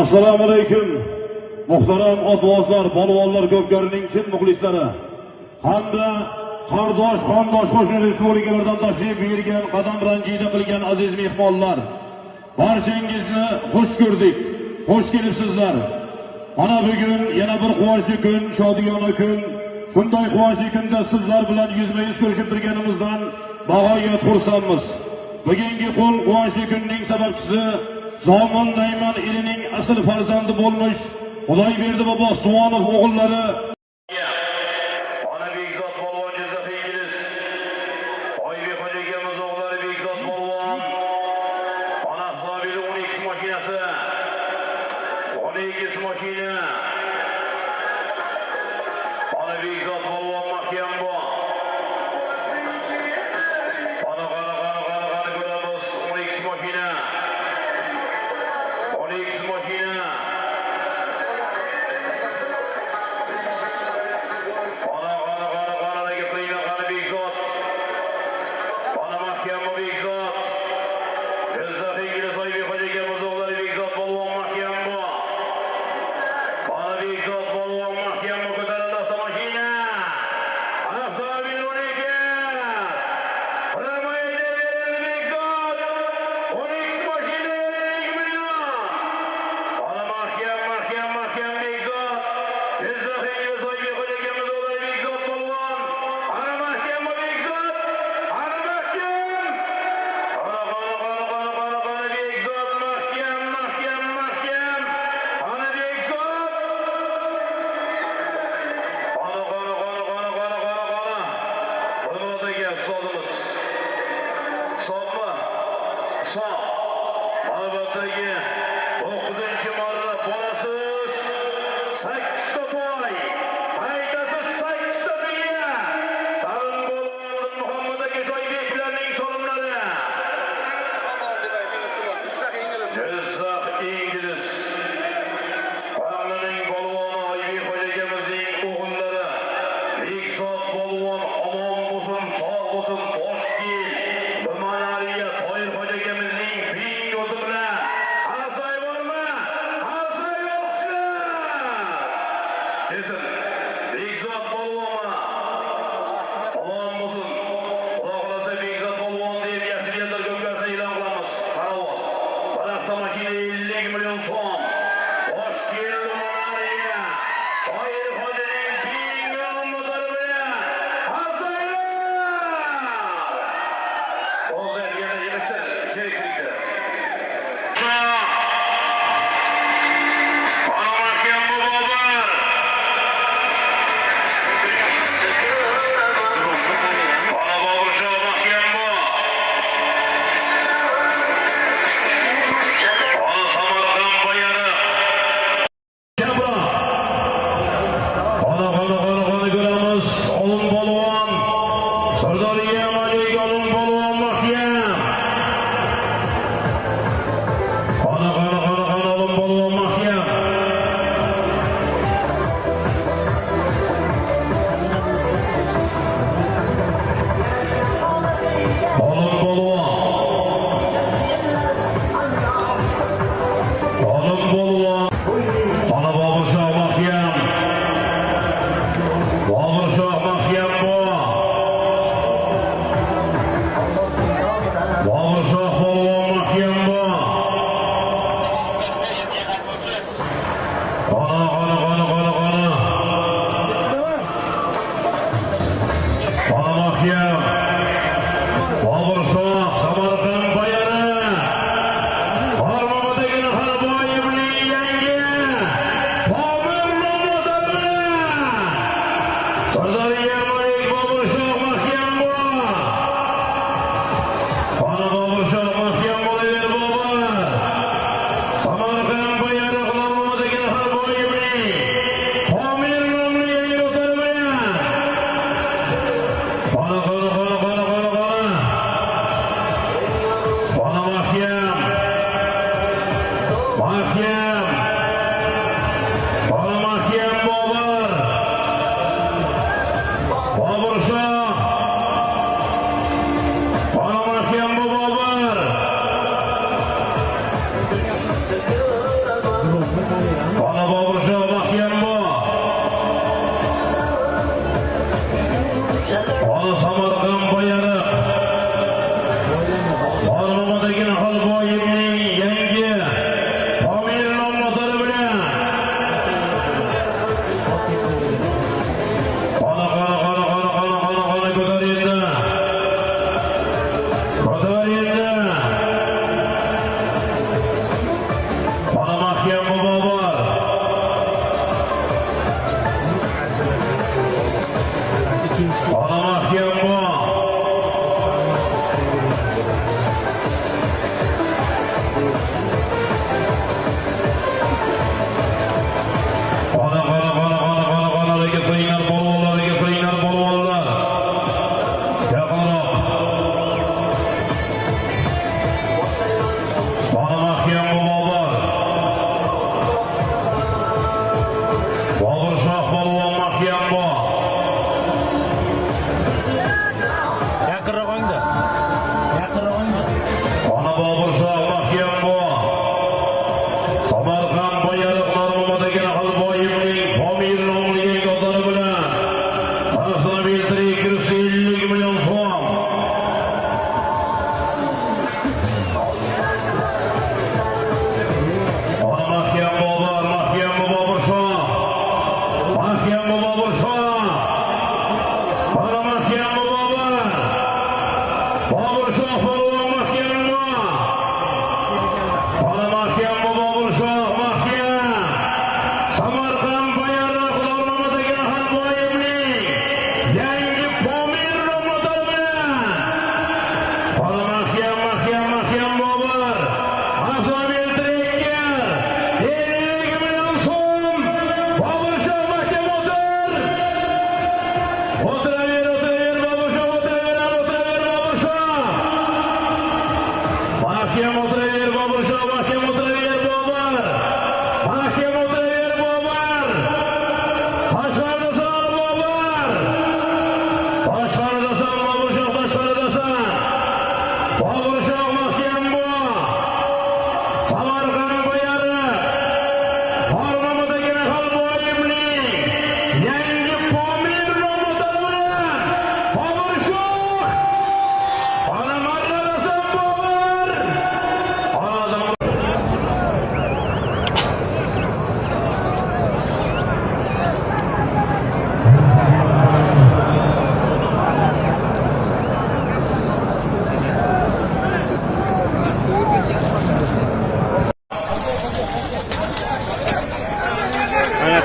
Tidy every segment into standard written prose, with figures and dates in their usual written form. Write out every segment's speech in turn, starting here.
Assalomu alaykum. Muhtaram otbozlar, polvonlar ko'pkarining chin muxlislari hamda qardosh xondosh qo'shni respublikalardan tashrif buyurgan, qadam ranjida qilgan aziz mehmonlar, barchangizni xush ko'rdik. Xush kelibsizlar. Mana bugun yana bir quvonchli kun, shodigona kun. Shunday quvonchli kunda sizlar bilan yuzma-yuz ko'rishib turganimizdan bag'oyat xursandmiz. Bugungi quvonchli kunning sababchisi Zomin Nayman elining asl farzandi bo'lmish Xudoyberdi bobo Sumonov o'g'illari ona Bekzod polvon Jizzax Ingliz, Oybek hojagamiz o'g'illari Bekzod polvon, ona Hisobil 12 mashinasi, 12 mashina, ona Bekzod polvon mahkam bu.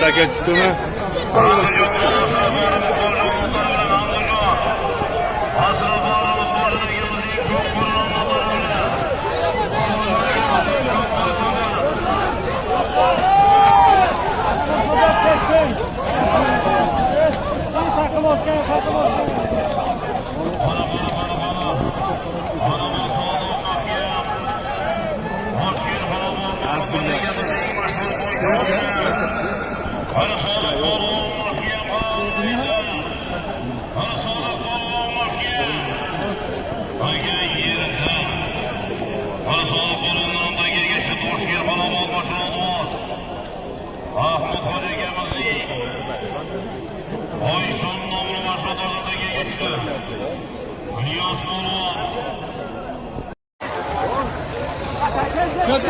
aka tushdimi?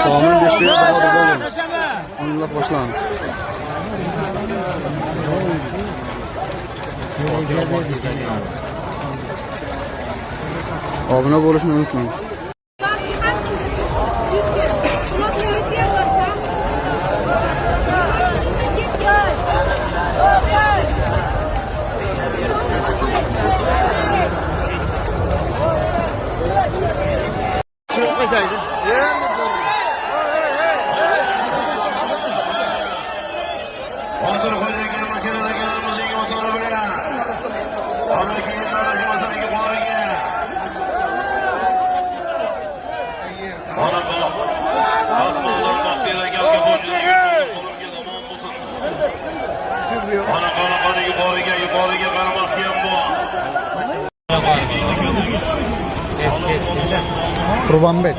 Tamam, geçti. Hadi oğlum. Oyunlar başlandı. Abone olmayı unutmayın. Kurbanbek.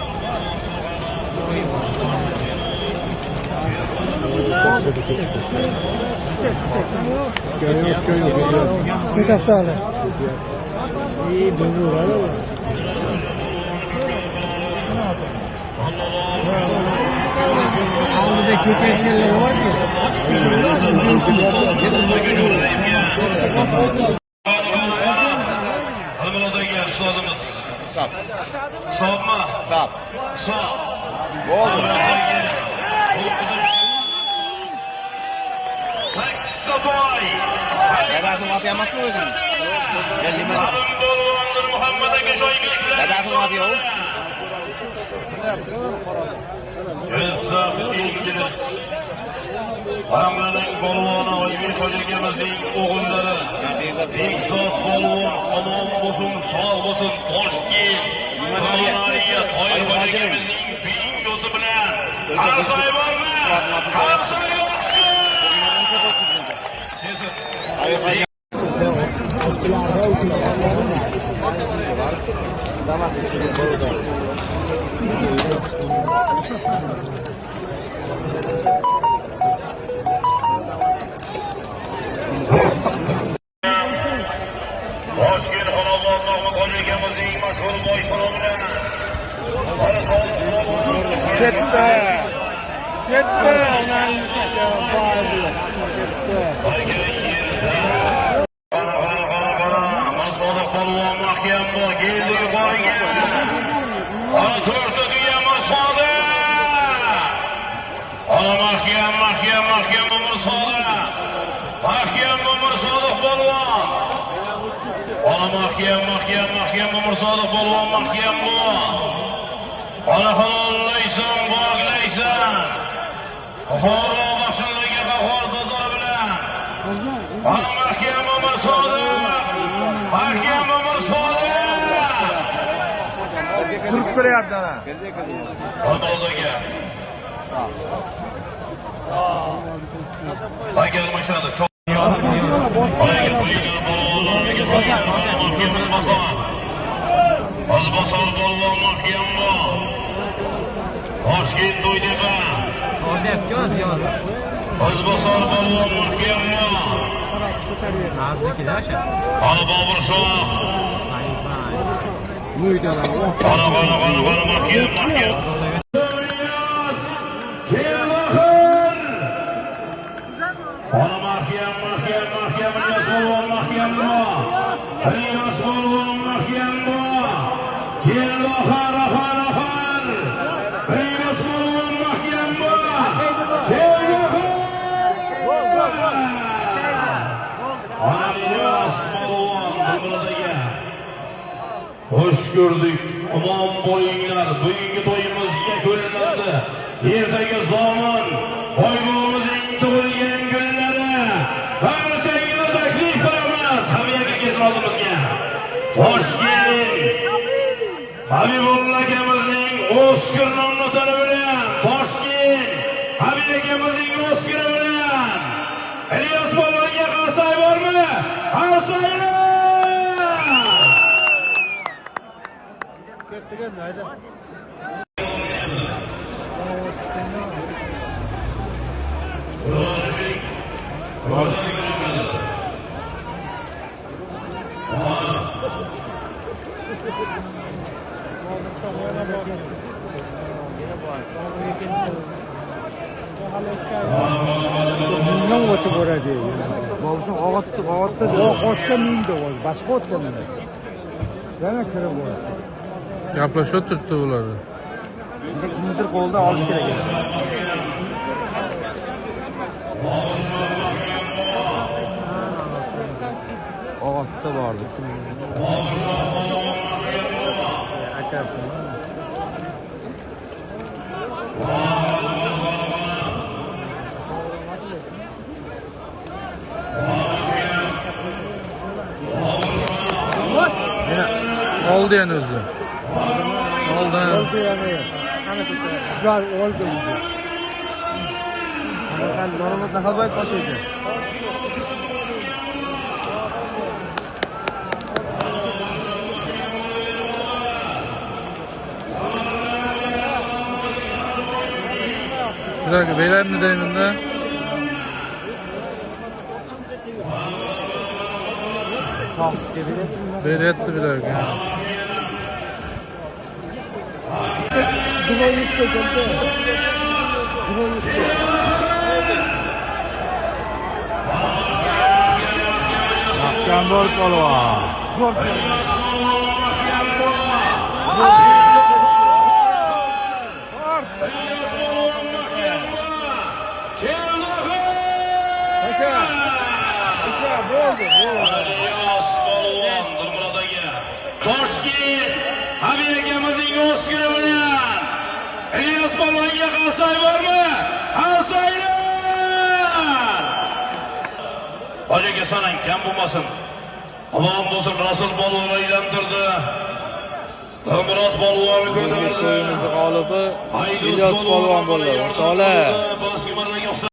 Sap. Sap mı? Sap. Sap. Oldu. Dadasini otyapmasmi o'zini? Dadasini otyapmi? Haramlarning polvoni Oybek xo'jayimizning o'g'illari Bekzod polvon omon bo'lsin, sog' bo'lsin, Toshkent Nimalarga Toy xo'jayimizning bingosi bilan Toshkent xonadonlari xo'jayimizning mashhur boy salomlar. Ketdi. Mahkam Mursodiq polvon mahkam bu. Ana halollaysan, bog'laysan. Buxoro boshligiga bahor bozor bilan. Ana mahkam Mursodiq. Mahkam Mursodiq. Surib beryapti ana. Xudoga. Agar mashada Azbasar polvon mahkam bu. Toshkent to'ydeba. Azbasar polvon mahkam bu. Ana Bobur Shoh. Ana mahkam. Ana mahkam Ilyos polvon mahkam bu. Ilyos polvon mahkam bu. Ilyos polvon mahkam bu. ko'rdik. Omon bo'linglar. Bugungi to'yimiz yakunlandi. Ertaga zamon boybog'imizning tug'ilgan kunlari. Barchangizga taklif qilamiz. Hammaga kelsin oldimizga. Toshkent Habibulla akamizning Oscarni notari bilan Toshkent Habib akamizning Oscari bilan Ilyos Polvonga qarsak bormi? Qarsaylar! Mingdan o'tib boradi. Bo'lsa og'atda mingda bo'ldi. Boshqa o'tda mana. Yana kirib bo'ldi. Gaplashib turibdi ular. Kimdir qo'lda olish kerak edi. Og'atda bordi. Akasi. Oldu yani o'zi. Oldu. Shular oldi. Qanaqa Noromat Naxalboyev qo'shildi. Bularga belarni deyman-da. Beryapti bularga. Mahkamdor polvon. Toshkent Habib akamizning Oscari bilan Ilyos Polvonga qarsak bormi? Qarsaylar! Hojiga sanang kam bo'lmasin. Omon bo'lsin, Rasul polvon aylantirdi. Murod polvon ko'tardi. To'yimiz g'olibi Ilyos polvon bo'ldi. To'la